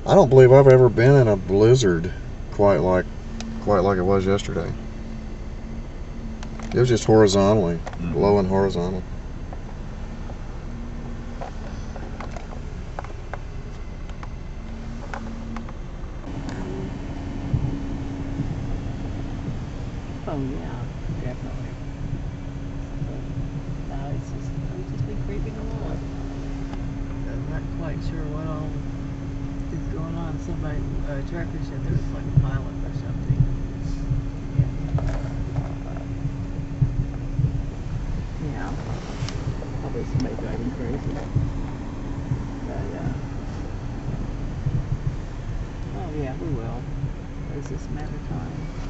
I don't believe I've ever been in a blizzard quite like it was yesterday. It was just horizontally, low and horizontal. Oh yeah, definitely. But now it's just been creeping along. I'm not quite sure what all is going on. Somebody, a trucker said there was like a pilot or something. Yeah. Probably somebody driving crazy. But oh yeah, we will. It's just a matter of time.